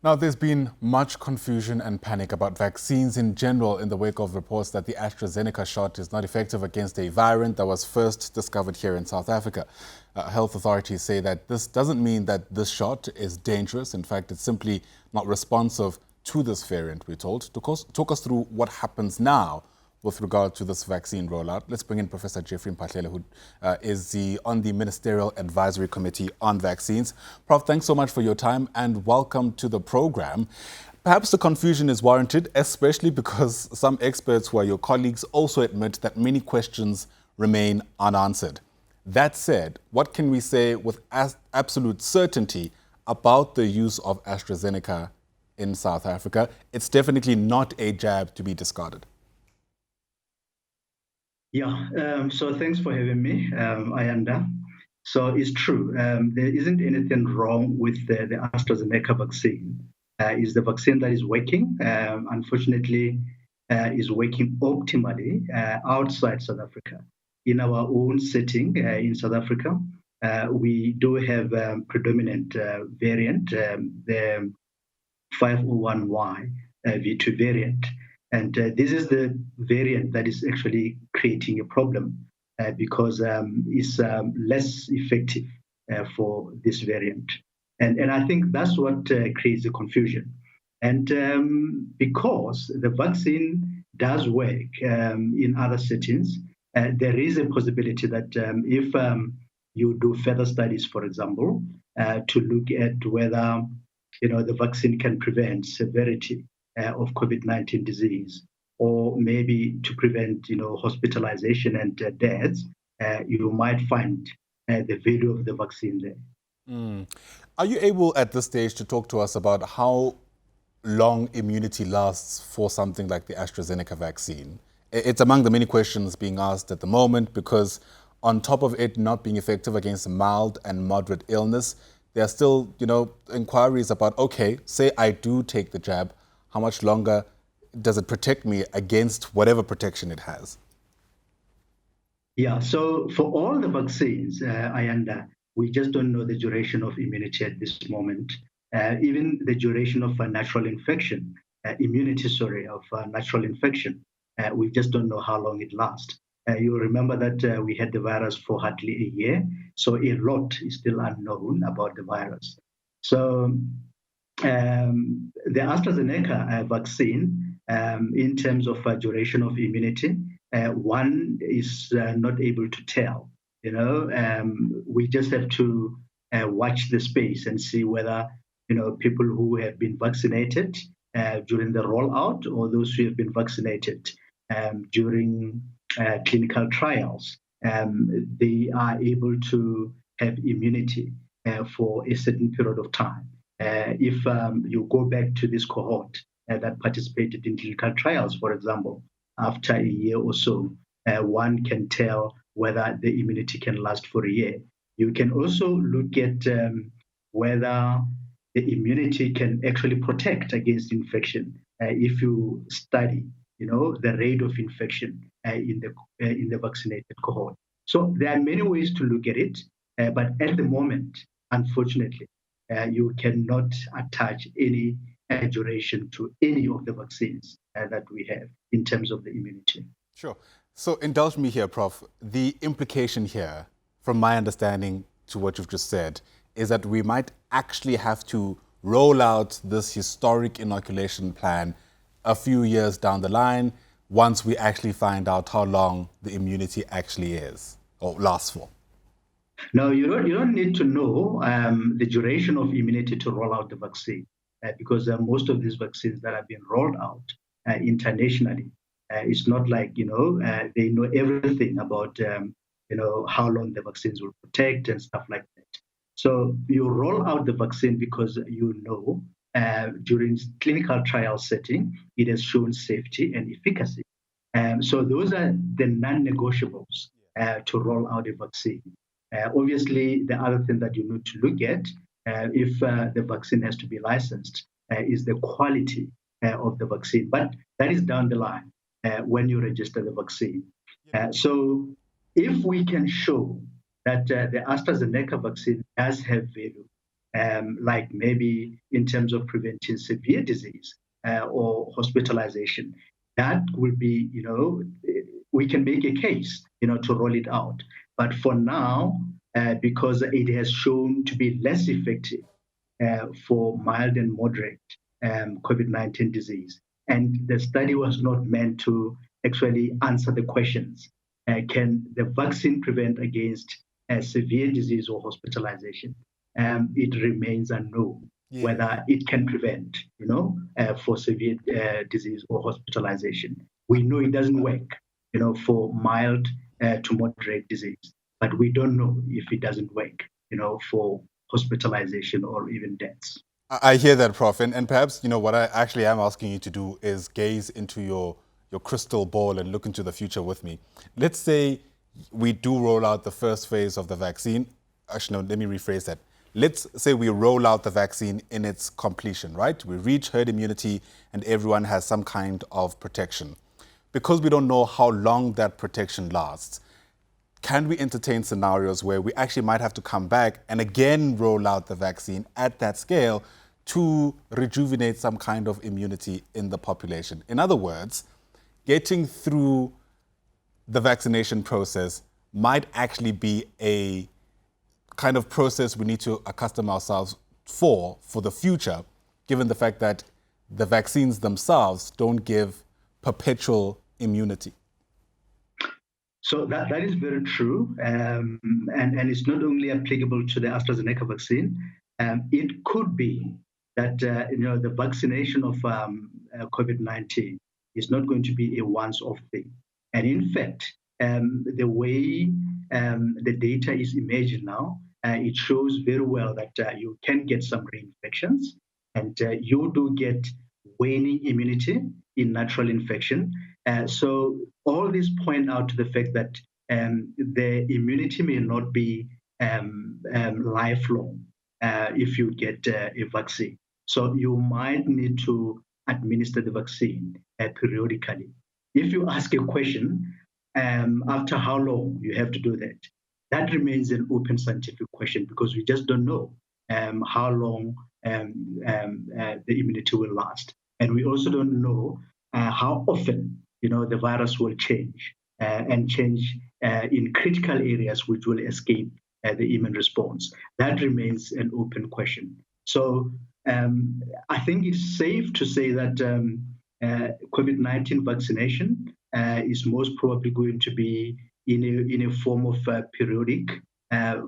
Now, there's been much confusion and panic about vaccines in general in the wake of reports that the AstraZeneca shot is not effective against a variant that was first discovered here in South Africa. Health authorities say that this doesn't mean that this shot is dangerous. In fact, it's simply not responsive to this variant, we're told. To talk us through what happens now with regard to this vaccine rollout, let's bring in Professor Jeffrey Mphahlele, who is on the Ministerial Advisory Committee on Vaccines. Prof, thanks so much for your time and welcome to the program. Perhaps the confusion is warranted, especially because some experts who are your colleagues also admit that many questions remain unanswered. That said, what can we say with absolute certainty about the use of AstraZeneca in South Africa? It's definitely not a jab to be discarded. Yeah, so thanks for having me, Ayanda. So it's true, there isn't anything wrong with the AstraZeneca vaccine. It's the vaccine that is working, unfortunately, is working optimally outside South Africa. In our own setting in South Africa, we do have predominant variant, the 501Y V2 variant. And this is the variant that is actually creating a problem because it's less effective for this variant. And I think that's what creates the confusion. And because the vaccine does work in other settings, there is a possibility that if you do further studies, for example, to look at whether the vaccine can prevent severity of COVID-19 disease, or maybe to prevent, hospitalization and deaths, you might find the value of the vaccine there. Are you able at this stage to talk to us about how long immunity lasts for something like the AstraZeneca vaccine? It's among the many questions being asked at the moment because on top of it not being effective against mild and moderate illness, there are still, inquiries about, okay, say I do take the jab, how much longer does it protect me against whatever protection it has? Yeah, so for all the vaccines, Ayanda, we just don't know the duration of immunity at this moment. Even the duration of a natural infection, of natural infection, we just don't know how long it lasts. You remember that we had the virus for hardly a year, so a lot is still unknown about the virus. So the AstraZeneca vaccine, in terms of duration of immunity, one is not able to tell. We just have to watch the space and see whether people who have been vaccinated during the rollout or those who have been vaccinated during clinical trials, they are able to have immunity for a certain period of time. If you go back to this cohort that participated in clinical trials, for example, after a year or so, one can tell whether the immunity can last for a year. You can also look at whether the immunity can actually protect against infection if you study, the rate of infection in the vaccinated cohort. So there are many ways to look at it, but at the moment, unfortunately, you cannot attach any duration to any of the vaccines that we have in terms of the immunity. Sure. So indulge me here, Prof. The implication here, from my understanding to what you've just said, is that we might actually have to roll out this historic inoculation plan a few years down the line once we actually find out how long the immunity actually is or lasts for. No, you don't need to know the duration of immunity to roll out the vaccine because most of these vaccines that have been rolled out internationally, it's not like, they know everything about, how long the vaccines will protect and stuff like that. So you roll out the vaccine because during clinical trial setting, it has shown safety and efficacy. So those are the non-negotiables to roll out a vaccine. Obviously, the other thing that you need to look at if the vaccine has to be licensed is the quality of the vaccine. But that is down the line when you register the vaccine. So if we can show that the AstraZeneca vaccine does have value like maybe in terms of preventing severe disease or hospitalization, that will be, we can make a case, to roll it out. But for now, because it has shown to be less effective for mild and moderate COVID-19 disease, and the study was not meant to actually answer the questions. Can the vaccine prevent against severe disease or hospitalization? It remains unknown whether it can prevent, for severe disease or hospitalization. We know it doesn't work, for mild to moderate disease, but we don't know if it doesn't work, for hospitalization or even deaths. I hear that, Prof. And perhaps, what I actually am asking you to do is gaze into your crystal ball and look into the future with me. Let's say we do roll out the first phase of the vaccine. Actually, no, let me rephrase that. Let's say we roll out the vaccine in its completion, right? We reach herd immunity and everyone has some kind of protection. Because we don't know how long that protection lasts, can we entertain scenarios where we actually might have to come back and again roll out the vaccine at that scale to rejuvenate some kind of immunity in the population? In other words, getting through the vaccination process might actually be a kind of process we need to accustom ourselves for the future, given the fact that the vaccines themselves don't give perpetual immunity. So that is very true, and it's not only applicable to the AstraZeneca vaccine. It could be that the vaccination of COVID-19 is not going to be a once-off thing, and in fact, the way the data is emerging now, it shows very well that you can get some reinfections, and you do get waning immunity in natural infection. So all this point out to the fact that the immunity may not be lifelong if you get a vaccine. So you might need to administer the vaccine periodically. If you ask a question, after how long you have to do that, that remains an open scientific question because we just don't know how long the immunity will last. And we also don't know how often, the virus will change and change in critical areas which will escape the immune response. That remains an open question. So I think it's safe to say that COVID-19 vaccination is most probably going to be in a form of periodic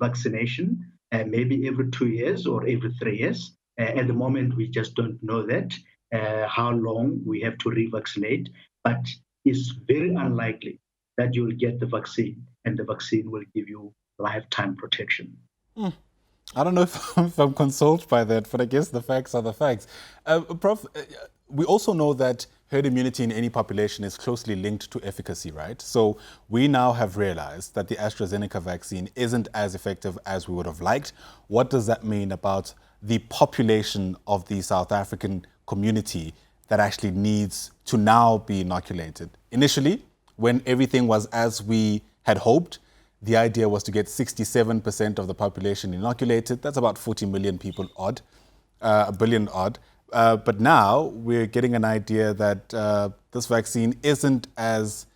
vaccination, maybe every 2 years or every 3 years. At the moment, we just don't know that, how long we have to revaccinate, but it's very unlikely that you'll get the vaccine and the vaccine will give you lifetime protection. I don't know if I'm consoled by that, but I guess the facts are the facts. Prof, we also know that herd immunity in any population is closely linked to efficacy, right? So we now have realized that the AstraZeneca vaccine isn't as effective as we would have liked. What does that mean about the population of the South African community that actually needs to now be inoculated? Initially, when everything was as we had hoped, the idea was to get 67% of the population inoculated. That's about 40 million people odd, a billion odd. But now we're getting an idea that this vaccine isn't as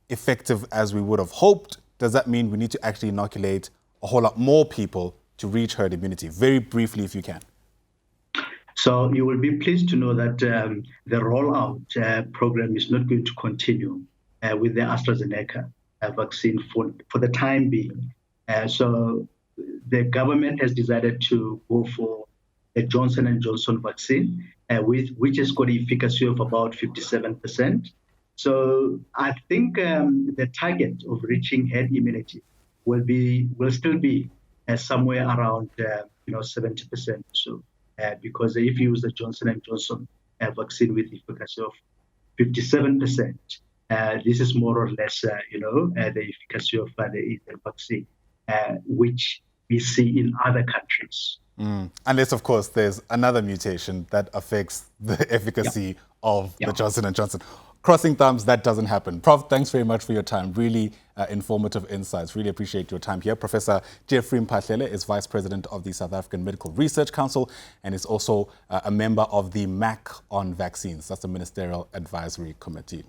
effective as we would have hoped. Does that mean we need to actually inoculate a whole lot more people to reach herd immunity? Very briefly, if you can. So you will be pleased to know that the rollout program is not going to continue with the AstraZeneca vaccine for the time being. So the government has decided to go for the Johnson & Johnson vaccine, which has got efficacy of about 57%. So I think the target of reaching herd immunity will still be somewhere around 70% or so. Because if you use the Johnson & Johnson vaccine with efficacy of 57%, this is more or less, the efficacy of the vaccine, which we see in other countries. Unless, of course, there's another mutation that affects the efficacy of the Johnson & Johnson. crossing thumbs that doesn't happen. Prof, thanks very much for your time. Really informative insights. Really appreciate your time here. Professor Jeffrey Mphahlele is Vice President of the South African Medical Research Council and is also a member of the MAC on vaccines. That's the Ministerial Advisory Committee.